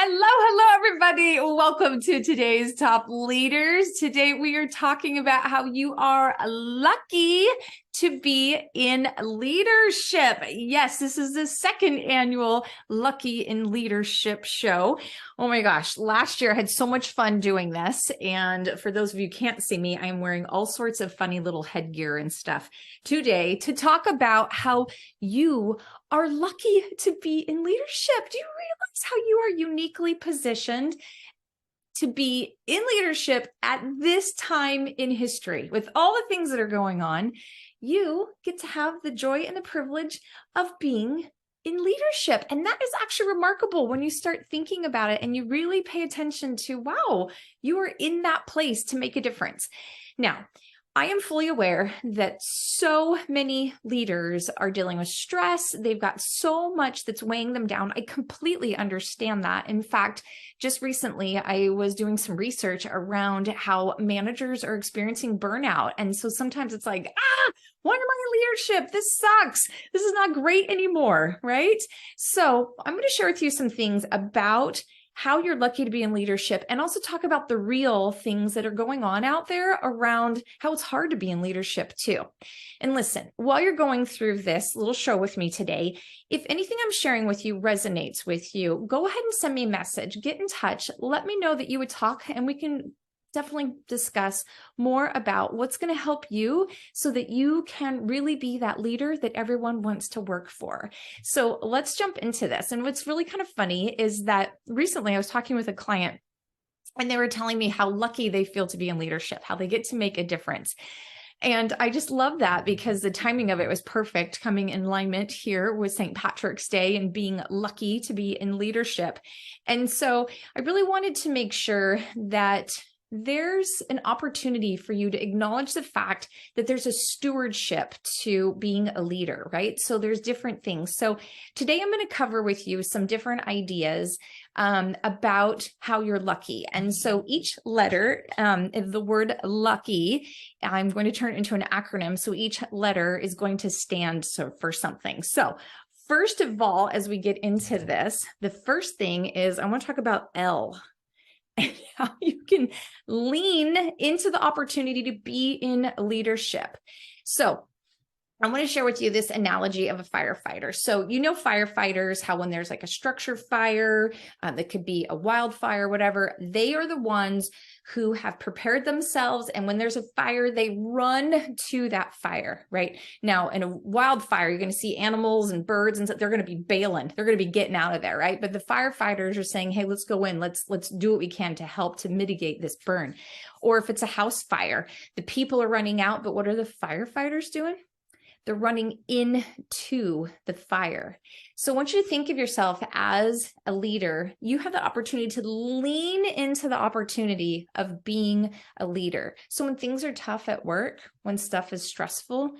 Hello, everybody. Welcome to today's Top Leaders. Today, we are talking about how you are lucky to be in leadership. Yes, this is the second annual Lucky in Leadership show. Oh my gosh, last year I had so much fun doing this. And for those of you who can't see me, I'm wearing all sorts of funny little headgear and stuff today to talk about how you are lucky to be in leadership. Do you realize how you are uniquely positioned to be in leadership at this time in history? With all the things that are going on, you get to have the joy and the privilege of being in leadership. And that is actually remarkable when you start thinking about it and you really pay attention to, wow, you are in that place to make a difference. Now, I am fully aware that so many leaders are dealing with stress. They've got so much that's weighing them down. I completely understand that. In fact, just recently, I was doing some research around how managers are experiencing burnout. And so sometimes it's like, why am I in leadership? This sucks. This is not great anymore, right? So I'm going to share with you some things about how you're lucky to be in leadership, and also talk about the real things that are going on out there around how it's hard to be in leadership too. And listen, while you're going through this little show with me today, if anything I'm sharing with you resonates with you, go ahead and send me a message, get in touch, let me know that you would talk, and we can definitely discuss more about what's going to help you so that you can really be that leader that everyone wants to work for. So let's jump into this. And what's really kind of funny is that recently I was talking with a client and they were telling me how lucky they feel to be in leadership, how they get to make a difference. And I just love that because the timing of it was perfect, coming in alignment here with St. Patrick's Day and being lucky to be in leadership. And so I really wanted to make sure that there's an opportunity for you to acknowledge the fact that there's a stewardship to being a leader, right? So there's different things. So today I'm going to cover with you some different ideas about how you're lucky. And so each letter of the word lucky, I'm going to turn it into an acronym. So each letter is going to stand for something. So first of all, as we get into this, the first thing is I want to talk about L. And how you can lean into the opportunity to be in leadership. So I want to share with you this analogy of a firefighter. So, you know, firefighters, how when there's like a structure fire, that could be a wildfire, whatever, they are the ones who have prepared themselves. And when there's a fire, they run to that fire, right? Now, in a wildfire, you're going to see animals and birds and they're going to be bailing. They're going to be getting out of there, right? But the firefighters are saying, hey, let's go in. Let's do what we can to help to mitigate this burn. Or if it's a house fire, the people are running out, but what are the firefighters doing? They're running into the fire. So I want you to think of yourself as a leader. You have the opportunity to lean into the opportunity of being a leader. So when things are tough at work, when stuff is stressful,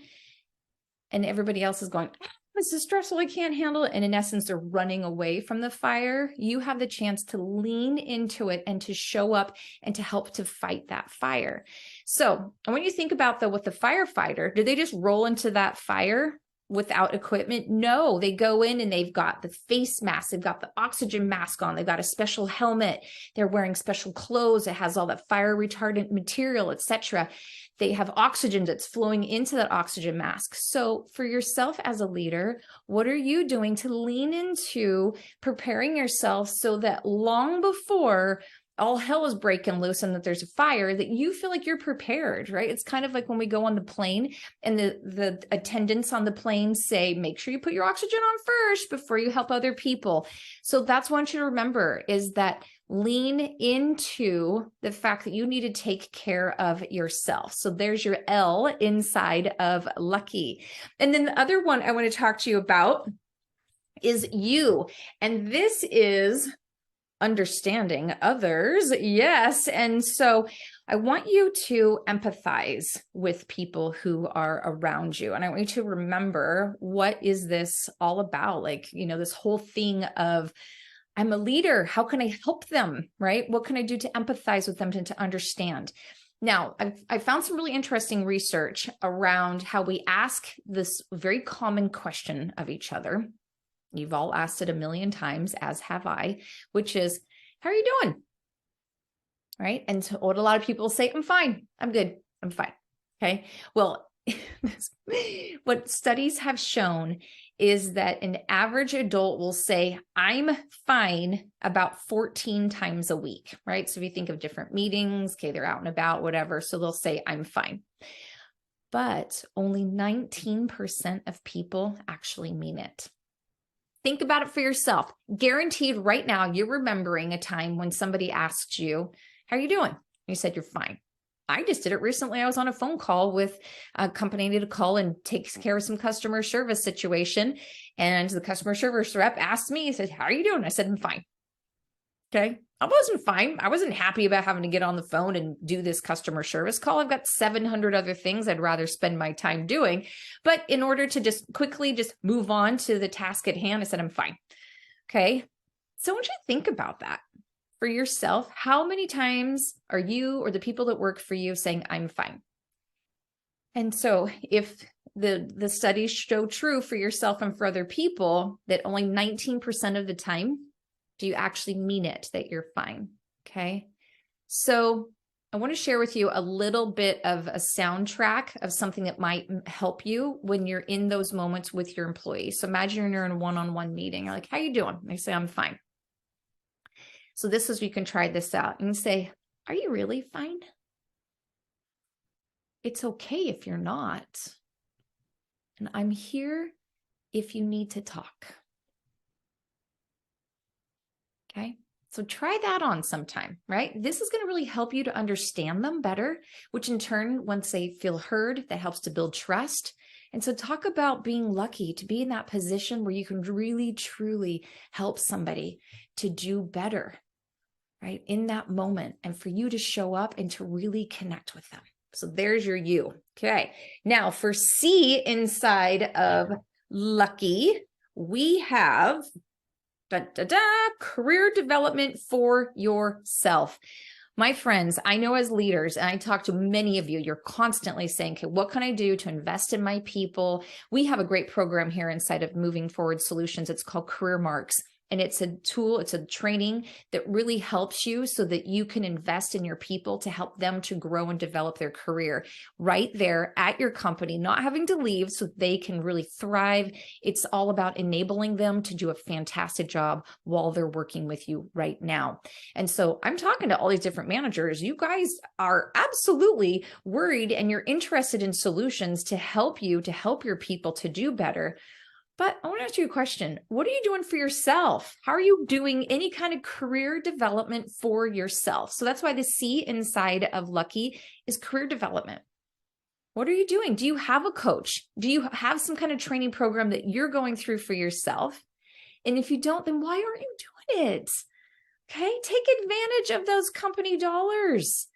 and everybody else is going, this is stressful, I can't handle it. And in essence, they're running away from the fire. You have the chance to lean into it and to show up and to help to fight that fire. So I want you to think about though, with the firefighter, did they just roll into that fire without equipment? No, they go in and they've got the face mask, they've got the oxygen mask on, they've got a special helmet, they're wearing special clothes that has all that fire retardant material, etc. They have oxygen that's flowing into that oxygen mask. So for yourself as a leader, what are you doing to lean into preparing yourself so that long before all hell is breaking loose and that there's a fire, that you feel like you're prepared, right? It's kind of like when we go on the plane and the attendants on the plane say, make sure you put your oxygen on first before you help other people. So that's what I want you to remember is that lean into the fact that you need to take care of yourself. So there's your L inside of lucky. And then the other one I want to talk to you about is you. And this is understanding others. Yes. And so I want you to empathize with people who are around you. And I want you to remember, what is this all about? Like, you know, this whole thing of, I'm a leader. How can I help them, right? What can I do to empathize with them and to understand? Now, I found some really interesting research around how we ask this very common question of each other. You've all asked it a million times, as have I, which is, How are you doing? Right? And so what a lot of people say, I'm fine. I'm good. I'm fine. Okay. Well, what studies have shown is that an average adult will say, I'm fine about 14 times a week, right? So if you think of different meetings, okay, they're out and about, whatever. So they'll say, I'm fine. But only 19% of people actually mean it. Think about it for yourself. Guaranteed right now, you're remembering a time when somebody asked you, how are you doing? And you said, you're fine. I just did it recently. I was on a phone call with a company I needed to call and take care of some customer service situation. And the customer service rep asked me, he said, how are you doing? I said, I'm fine. Okay. I wasn't fine. I wasn't happy about having to get on the phone and do this customer service call. I've got 700 other things I'd rather spend my time doing. But in order to just quickly just move on to the task at hand, I said, I'm fine. Okay. So I want you to think about that for yourself. How many times are you or the people that work for you saying, I'm fine? And so if the studies show true for yourself and for other people, that only 19% of the time do you actually mean it, that you're fine? Okay. So I want to share with you a little bit of a soundtrack of something that might help you when you're in those moments with your employees. So imagine you're in a one-on-one meeting. You're like, how you doing? And they say, I'm fine. So this is, you can try this out and say, are you really fine? It's okay if you're not. And I'm here if you need to talk. Okay. So try that on sometime, right? This is going to really help you to understand them better, which in turn, once they feel heard, that helps to build trust. And so talk about being lucky to be in that position where you can really, truly help somebody to do better, right? In that moment, and for you to show up and to really connect with them. So there's your you. Okay. Now for C inside of lucky, we have career development for yourself. My friends, I know as leaders, and I talk to many of you, you're constantly saying, okay, what can I do to invest in my people? We have a great program here inside of Moving Forward Solutions. It's called Career Marks. And it's a tool, it's a training that really helps you so that you can invest in your people to help them to grow and develop their career right there at your company, not having to leave so they can really thrive. It's all about enabling them to do a fantastic job while they're working with you right now. And so I'm talking to all these different managers. You guys are absolutely worried and you're interested in solutions to help you, to help your people to do better. But I want to ask you a question. What are you doing for yourself? How are you doing any kind of career development for yourself? So that's why the C inside of Lucky is career development. What are you doing? Do you have a coach? Do you have some kind of training program that you're going through for yourself? And if you don't, then why aren't you doing it? Okay, take advantage of those company dollars.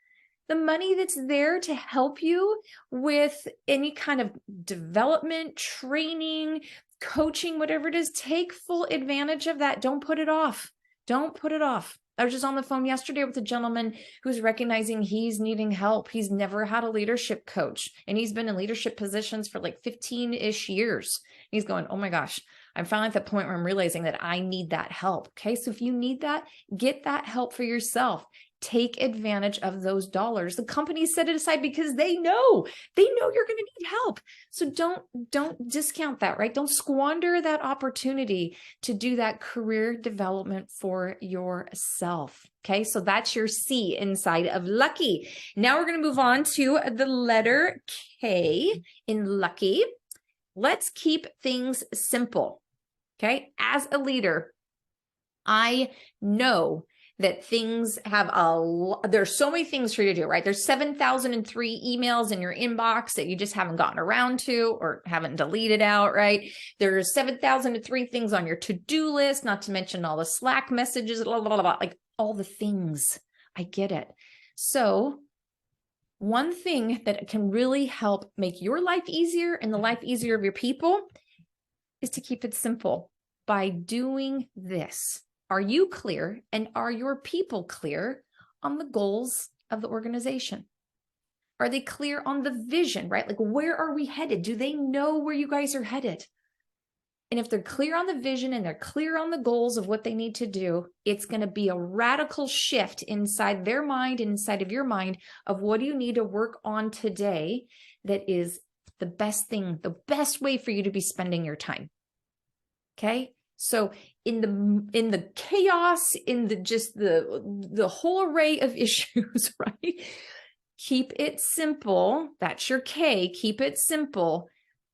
The money that's there to help you with any kind of development, training, coaching, whatever it is, take full advantage of that. Don't put it off. Don't put it off. I was just on the phone yesterday with a gentleman who's recognizing he's needing help. He's never had a leadership coach, and he's been in leadership positions for like 15-ish years. He's going, oh my gosh, I'm finally at the point where I'm realizing that I need that help. Okay, so if you need that, get that help for yourself. Take advantage of those dollars. The companies set it aside because they know you're going to need help. So don't discount that, right? Don't squander that opportunity to do that career development for yourself. Okay, so that's your C inside of Lucky. Now we're going to move on to the letter K in Lucky. Let's keep things simple. Okay, as a leader, I know that things have there's so many things for you to do, right? There's 7,003 emails in your inbox that you just haven't gotten around to or haven't deleted out, right? There's 7,003 things on your to-do list, not to mention all the Slack messages, blah, blah, blah, blah, like all the things. I get it. So one thing that can really help make your life easier and the life easier of your people is to keep it simple by doing this. Are you clear, and are your people clear on the goals of the organization? Are they clear on the vision, right? Like, where are we headed? Do they know where you guys are headed? And if they're clear on the vision and they're clear on the goals of what they need to do, it's going to be a radical shift inside their mind and inside of your mind of what do you need to work on today that is the best thing, the best way for you to be spending your time. Okay? So in the chaos, in the whole array of issues, right? Keep it simple. That's your K. Keep it simple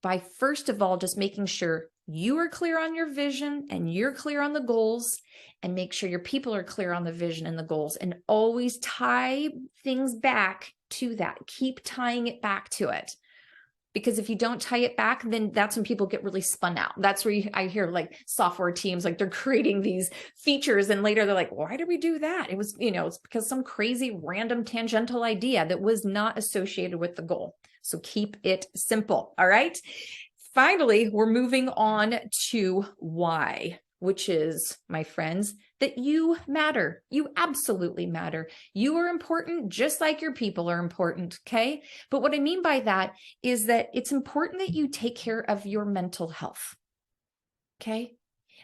by first of all just making sure you are clear on your vision and you're clear on the goals, and make sure your people are clear on the vision and the goals, and always tie things back to that. Keep tying it back to it. Because if you don't tie it back, then that's when people get really spun out. That's where I hear like software teams, like they're creating these features and later they're like, why did we do that? It was, it's because some crazy random tangential idea that was not associated with the goal. So keep it simple. All right. Finally, we're moving on to why, which is, my friends, that you matter. You absolutely matter. You are important just like your people are important, okay? But what I mean by that is that it's important that you take care of your mental health, okay?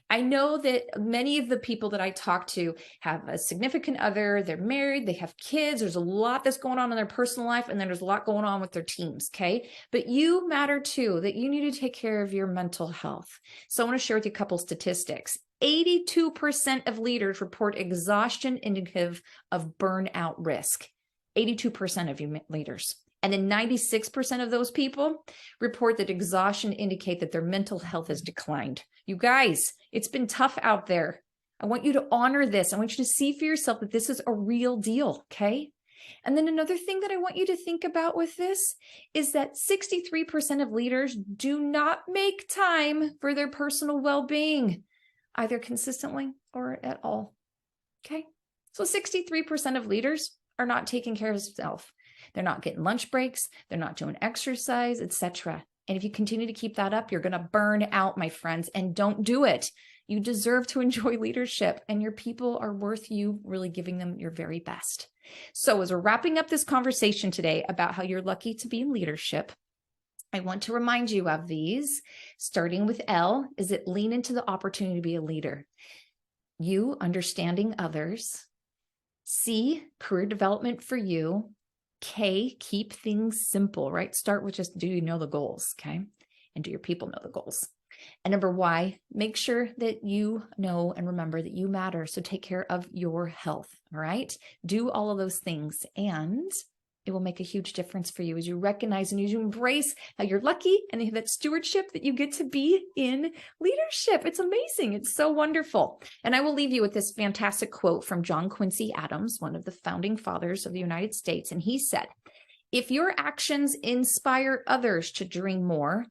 I know that many of the people that I talk to have a significant other, they're married, they have kids, there's a lot that's going on in their personal life, and then there's a lot going on with their teams, okay? But you matter too, that you need to take care of your mental health. So I want to share with you a couple statistics. 82% of leaders report exhaustion indicative of burnout risk. 82% of you leaders. And then 96% of those people report that exhaustion indicate that their mental health has declined. You guys, it's been tough out there. I want you to honor this. I want you to see for yourself that this is a real deal, okay? And then another thing that I want you to think about with this is that 63% of leaders do not make time for their personal well-being, either consistently or at all, okay? So 63% of leaders are not taking care of themselves. They're not getting lunch breaks. They're not doing exercise, etc. And if you continue to keep that up, you're going to burn out, my friends, and don't do it. You deserve to enjoy leadership, and your people are worth you really giving them your very best. So as we're wrapping up this conversation today about how you're lucky to be in leadership, I want to remind you of these. Starting with L, is it lean into the opportunity to be a leader. U, understanding others. C, career development for you. K, keep things simple, right? Start with just, do you know the goals, okay? And do your people know the goals? And number Y, make sure that you know and remember that you matter. So take care of your health, all right? Do all of those things, and it will make a huge difference for you as you recognize and as you embrace how you're lucky and you have that stewardship that you get to be in leadership. It's amazing. It's so wonderful. And I will leave you with this fantastic quote from John Quincy Adams, one of the founding fathers of the United States. And he said, if your actions inspire others to dream more,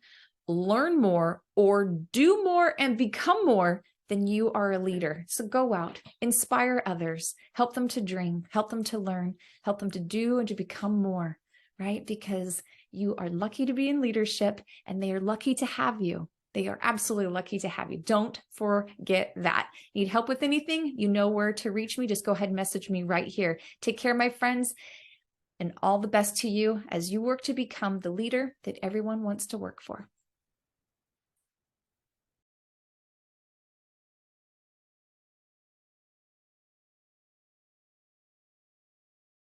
learn more, or do more and become more, then you are a leader. So go out, inspire others, help them to dream, help them to learn, help them to do and to become more, right? Because you are lucky to be in leadership and they are lucky to have you. They are absolutely lucky to have you. Don't forget that. Need help with anything? You know where to reach me. Just go ahead and message me right here. Take care, my friends, and all the best to you as you work to become the leader that everyone wants to work for.